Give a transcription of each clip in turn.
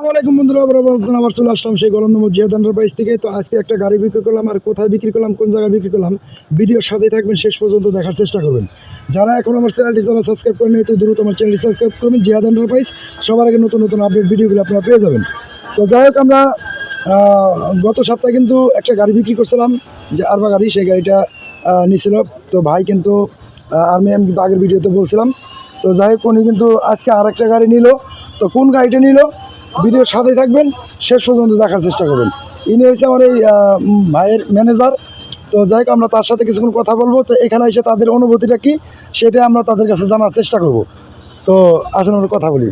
আসসালামাইকুম বন্ধুরা, আবার চলে আসলাম সেই গলন্দমুর জিহাদ এন্টারপ্রাইজ থেকে। তো আজকে একটা গাড়ি বিক্রি করলাম, আর কোথায় বিক্রি করলাম, কোন জায়গায় বিক্রি করলাম, ভিডিওর সাথে থাকবেন, শেষ পর্যন্ত দেখার চেষ্টা করবেন। যারা এখন আমার চ্যানেলটি সাবস্ক্রাইব করেন, তো দ্রুত আমার চ্যানেলটি সাবস্ক্রাইব করবেন। জিহাদ এন্টারপ্রাইজ, সবার আগে নতুন নতুন আপডেট ভিডিওগুলো আপনারা পেয়ে যাবেন। তো যাই হোক, আমরা গত সপ্তাহে কিন্তু একটা গাড়ি বিক্রি করছিলাম, যে আরবা গাড়ি, সেই গাড়িটা নিয়েছিল। তো ভাই কিন্তু আমি কিন্তু আগের ভিডিওতে বলছিলাম। তো যাই হোক, উনি কিন্তু আজকে আর একটা গাড়ি নিল। তো কোন গাড়িটা নিল, ভিডিওর সাথেই থাকবেন, শেষ পর্যন্ত দেখার চেষ্টা করবেন। ইনি হচ্ছে আমার এই ভাইয়ের ম্যানেজার। তো যাই হোক, আমরা তার সাথে কিছুক্ষণ কথা বলবো। তো এখানে এসে তাদের অনুভূতিটা কী, সেটা আমরা তাদের কাছে জানার চেষ্টা করব। তো আসলে আমরা কথা বলি।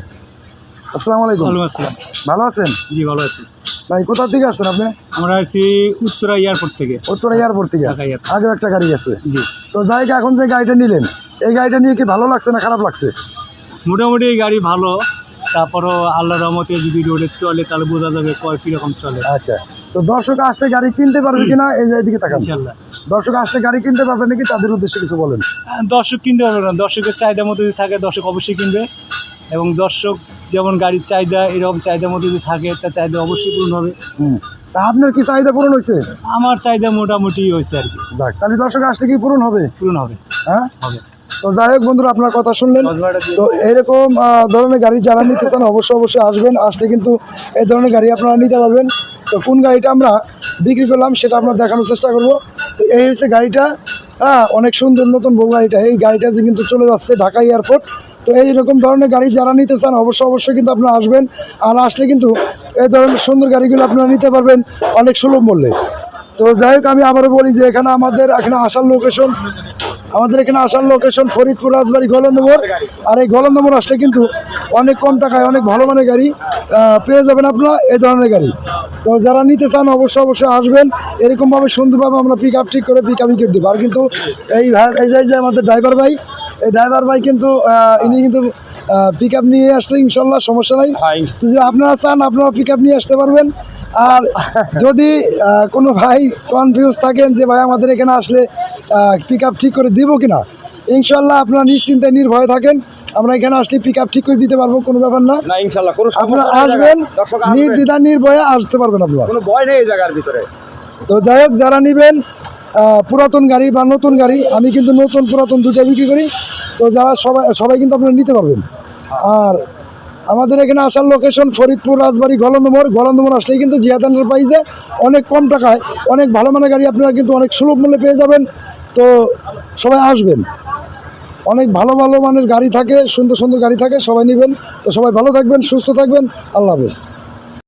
আসসালামু আলাইকুম। আসসালাম। ভালো আছেন? জি, ভালো আছি। ভাই, কোথা থেকে আসছেন আপনি? আমরা আছি উত্তরা এয়ারপোর্ট থেকে। উত্তরা এয়ারপোর্ট থেকে? ঢাকা এয়ারপোর্ট। আগেও একটা গাড়ি আছে। জি। তো যাই হোক, এখন যে গাড়িটা নিলেন, এই গাড়িটা নিয়ে কি ভালো লাগছে না খারাপ লাগছে? মোটামুটি এই গাড়ি ভালো, তারপরও আল্লাহর রহমতে যদি রোডে চলে তাহলে বোঝা যাবে কীরকম চলে। আচ্ছা, তো দর্শক আসলে গাড়ি কিনতে পারবে কিনা, এই দিকে তাকান। ইনশাল্লাহ দর্শক আসলে গাড়ি কিনতে পারবে নাকি, তাদের উদ্দেশ্যে কিছু বলেন। দর্শক কিনতে পারবে না, দর্শকের চাহিদা মতো যদি থাকে দর্শক অবশ্যই কিনবে, এবং দর্শক যেমন গাড়ির চাহিদা এরকম চাহিদার মতো যদি থাকে তার চাহিদা অবশ্যই পূরণ হবে। তা আপনার কি চাহিদা পূরণ হয়েছে? আমার চাহিদা মোটামুটি হয়েছে আর কি। যাক, তাহলে দর্শক আসলে কি পূরণ হবে? পূরণ হবে। হ্যাঁ হবে। তো যাই হোক বন্ধুরা, আপনার কথা শুনলেন। তো এরকম ধরনের গাড়ি যারা নিতে চান অবশ্যই আসবেন। আসলে কিন্তু এই ধরনের গাড়ি আপনারা নিতে পারবেন। তো কোন গাড়িটা আমরা বিক্রি করলাম সেটা আমরা দেখানোর চেষ্টা করব। তো এই হচ্ছে গাড়িটা, অনেক সুন্দর নতুন বউ গাড়িটা। এই গাড়িটা কিন্তু চলে যাচ্ছে ঢাকা এয়ারপোর্ট। তো এইরকম ধরনের গাড়ি যারা নিতে চান অবশ্যই কিন্তু আপনারা আসবেন। আর আসলে কিন্তু এই ধরনের সুন্দর গাড়িগুলো আপনারা নিতে পারবেন অনেক সুলভ মূল্যে। তো যাই হোক, আমি আবারও বলি যে আমাদের এখানে আসার লোকেশন ফরিদপুর রাজবাড়ী গলন্দমোড়। আর এই গলন্দমোড় আসলে কিন্তু অনেক কম টাকায় অনেক ভালো মানের গাড়ি পেয়ে যাবেন আপনারা, এই ধরনের গাড়ি। তো যারা নিতে চান অবশ্যই আসবেন। এরকমভাবে সুন্দরভাবে আমরা পিক আপ ঠিক করে পিক আপই করে দেবো। আর কিন্তু এই যে আমাদের ড্রাইভার ভাই, এই ড্রাইভার ভাই কিন্তু ইনি কিন্তু পিক আপ নিয়ে আসছে, ইনশাল্লাহ সমস্যা নাই। তো যদি আপনারা চান আপনারা পিক আপ নিয়ে আসতে পারবেন। আর যদি কোনো ভাই কনফিউজ থাকেন যে ভাই আমাদের এখানে আসলে পিক আপ ঠিক করে দিব কিনা, ইনশাল্লাহ আপনারা নিশ্চিন্তে নির্ভয়ে থাকেন। আমরা এখানে আসলে পিক আপ ঠিক করে দিতে পারবো, কোনো ব্যাপার না। ইনশাআল্লাহ আপনারা আসবেন, নির্দ্বিধা নির্ভয়ে আসতে পারবেন আপনারা, কোনো ভয় নেই এই জায়গার ভিতরে। তো যাই হোক, যারা নেবেন পুরাতন গাড়ি বা নতুন গাড়ি, আমি কিন্তু নতুন পুরাতন দুটো বিক্রি করি। তো যারা সবাই কিন্তু আপনারা নিতে পারবেন। আর আমাদের এখানে আসার লোকেশন ফরিদপুর রাজবাড়ী গলন্দমোড় আসলেই কিন্তু জিহাদ এন্টারপ্রাইজে অনেক কম টাকায় অনেক ভালো মানের গাড়ি আপনারা কিন্তু অনেক সুলভ মূল্যে পেয়ে যাবেন। তো সবাই আসবেন, অনেক ভালো মানের গাড়ি থাকে, সুন্দর গাড়ি থাকে, সবাই নেবেন। তো সবাই ভালো থাকবেন, সুস্থ থাকবেন, আল্লাহ হাফেজ।